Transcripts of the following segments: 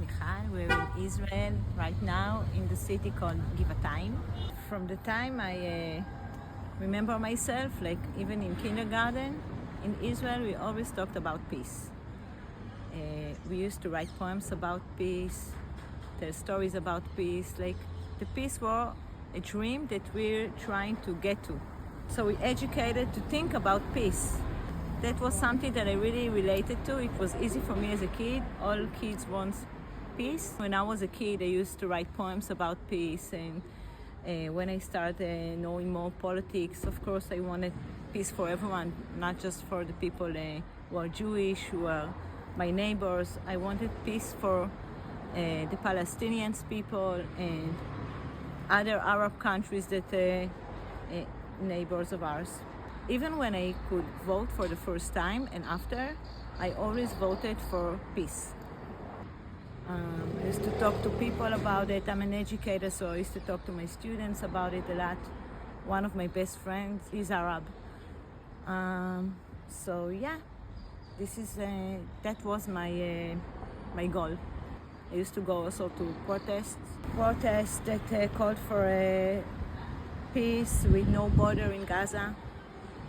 Michal. We're in Israel right now in the city called Givatayim. From the time I remember myself, like even in kindergarten, in Israel we always talked about peace. We used to write poems about peace, tell stories about peace. Like the peace was a dream that we're trying to get to. So we educated to think about peace. That was something that I really related to. It was easy for me as a kid. All kids want peace. When I was a kid, I used to write poems about peace. And when I started knowing more politics, of course, I wanted peace for everyone, not just for the people who are Jewish, who are my neighbors. I wanted peace for the Palestinians people and other Arab countries that neighbors of ours. Even when I could vote for the first time and after, I always voted for peace. I used to talk to people about it. I'm an educator, so I used to talk to my students about it a lot. One of my best friends is Arab. So yeah, this is that was my goal. I used to go also to protests that called for peace with no border in Gaza.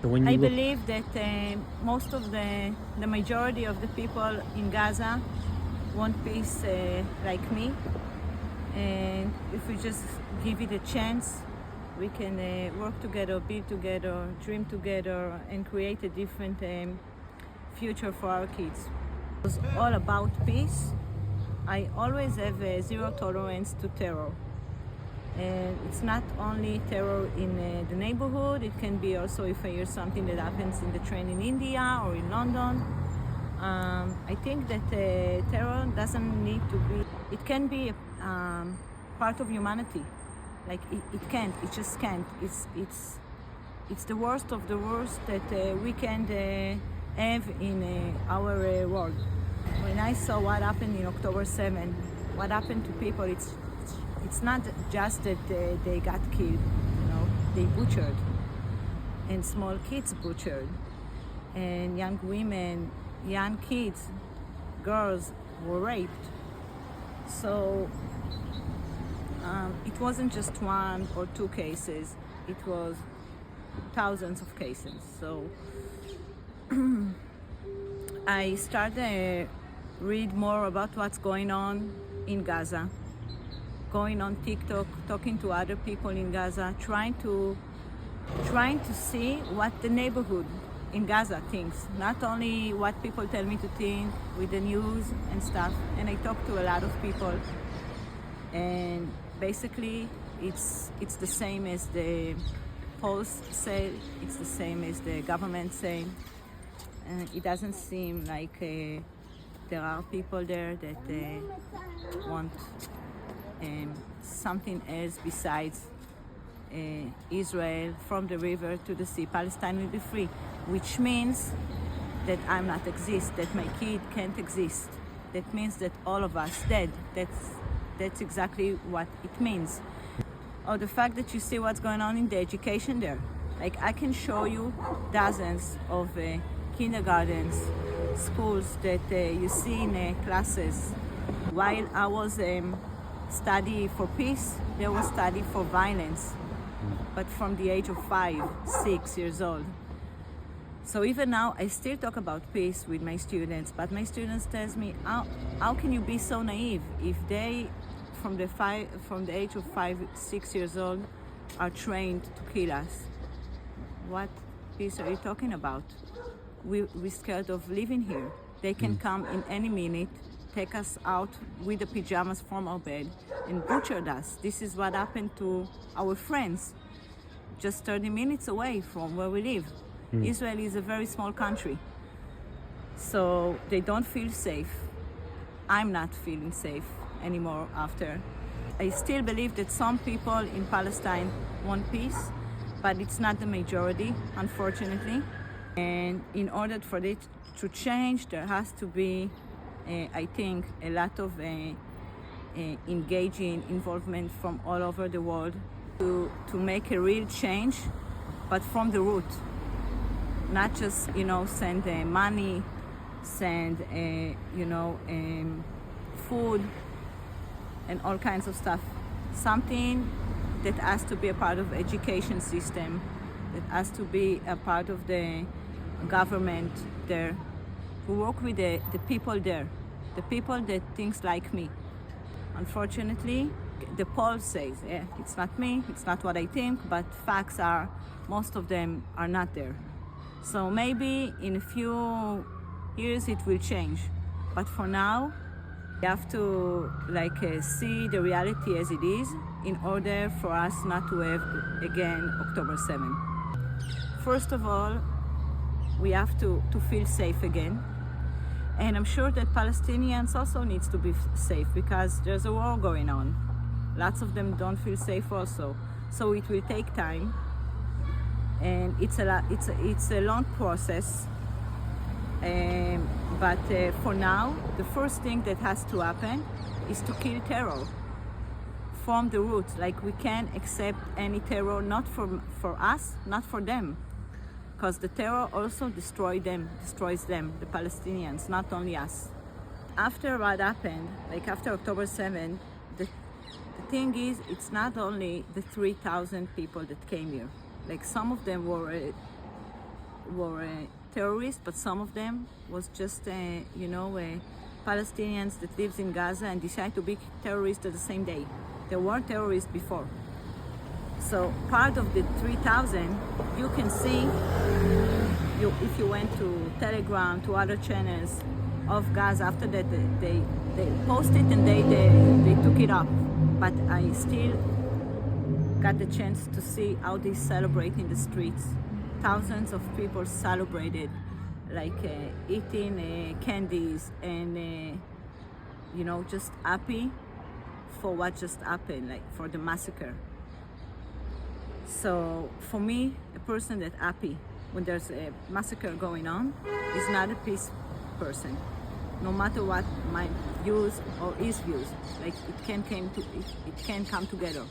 I believe that most of the majority of the people in Gaza want peace like me. And if we just give it a chance, we can work together, build together, dream together, and create a different future for our kids. It was all about peace. I always have zero tolerance to terror. And it's not only terror in the neighborhood, it can be also if I hear something that happens in the train in India or in London. I think that terror doesn't need to be, it can be part of humanity. Like it can't, it just can't. It's the worst of the worst that we can have in our world. When I saw what happened in October 7, what happened to people, it's not just that they got killed, they butchered, and small kids butchered, and young women, young kids, girls were raped. So it wasn't just one or two cases, it was thousands of cases. So I started read more about what's going on in Gaza, going on TikTok, talking to other people in Gaza, trying to see what the neighborhood in Gaza thinks, not only what people tell me to think with the news and stuff. And I talked to a lot of people, and basically it's the same as the polls say, it's the same as the government say. It doesn't seem like there are people there that want something else besides Israel. From the river to the sea, Palestine will be free, which means that I'm not exist, that my kid can't exist. That means that all of us dead. That's exactly what it means. Or the fact that you see what's going on in the education there. Like I can show you dozens of kindergartens, schools that you see in classes. While I was study for peace, they will study for violence, but from the age of 5, 6 years old. So even now, I still talk about peace with my students, but my students tells me, how can you be so naive if they, from the age of 5, 6 years old, are trained to kill us? What peace are you talking about? We're scared of living here. They can come in any minute, take us out with the pajamas from our bed and butchered us. This is what happened to our friends just 30 minutes away from where we live. Israel is a very small country, so they don't feel safe. I'm not feeling safe anymore after. I still believe that some people in Palestine want peace, but it's not the majority, unfortunately. And in order for it to change, there has to be I think a lot of engaging involvement from all over the world to make a real change, but from the root. Not just send money, send food, and all kinds of stuff. Something that has to be a part of education system, that has to be a part of the government there, to work with the people there, the people that thinks like me. Unfortunately, the poll says, it's not me, it's not what I think, but facts are, most of them are not there. So maybe in a few years it will change. But for now, we have to see the reality as it is in order for us not to have again October 7th. First of all, we have to feel safe again. And I'm sure that Palestinians also needs to be safe because there's a war going on. Lots of them don't feel safe also. So it will take time. And it's a long process. But for now, the first thing that has to happen is to kill terror from the roots. Like, we can't accept any terror, not for us, not for them. Because the terror also destroys them, the Palestinians, not only us. After what happened, like after October 7th, the thing is, it's not only the 3,000 people that came here. Like, some of them were terrorists, but some of them was just, Palestinians that lives in Gaza and decide to be terrorists at the same day. There were terrorists before. So part of the 3,000, you can see, if you went to Telegram, to other channels of Gaza, after that they posted and they took it up. But I still got the chance to see how they celebrate in the streets. Thousands of people celebrated, eating candies and, just happy for what just happened, for the massacre. So for me, a person that's happy when there's a massacre going on is not a peace person, no matter what my views or his views. It can come together.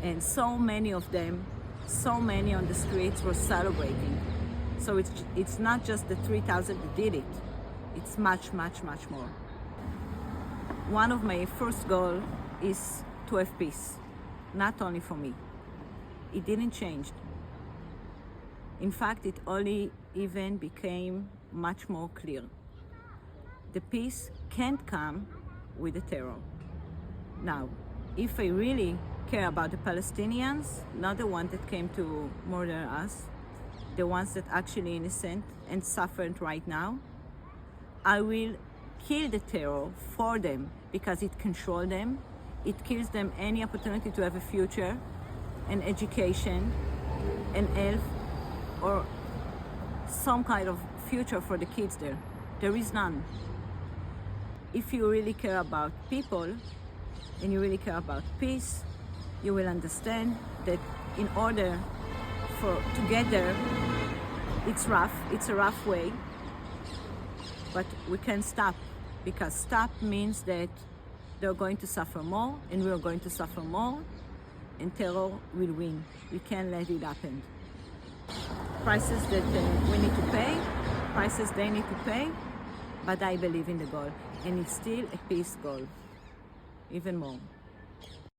And so many of them, so many on the streets were celebrating. So it's not just the 3,000 that did it. It's much, much, much more. One of my first goals is to have peace. Not only for me. It didn't change. In fact, it only even became much more clear. The peace can't come with the terror. Now, if I really care about the Palestinians, not the ones that came to murder us, the ones that actually innocent and suffered right now, I will kill the terror for them because it controls them. It kills them any opportunity to have a future, an education, and health, or some kind of future for the kids there. There is none. If you really care about people and you really care about peace, you will understand that in order to get there, it's rough, it's a rough way, but we can stop, because stop means that they're going to suffer more, and we're going to suffer more, and terror will win. We can't let it happen. Prices that we need to pay, prices they need to pay, but I believe in the goal, and it's still a peace goal, even more.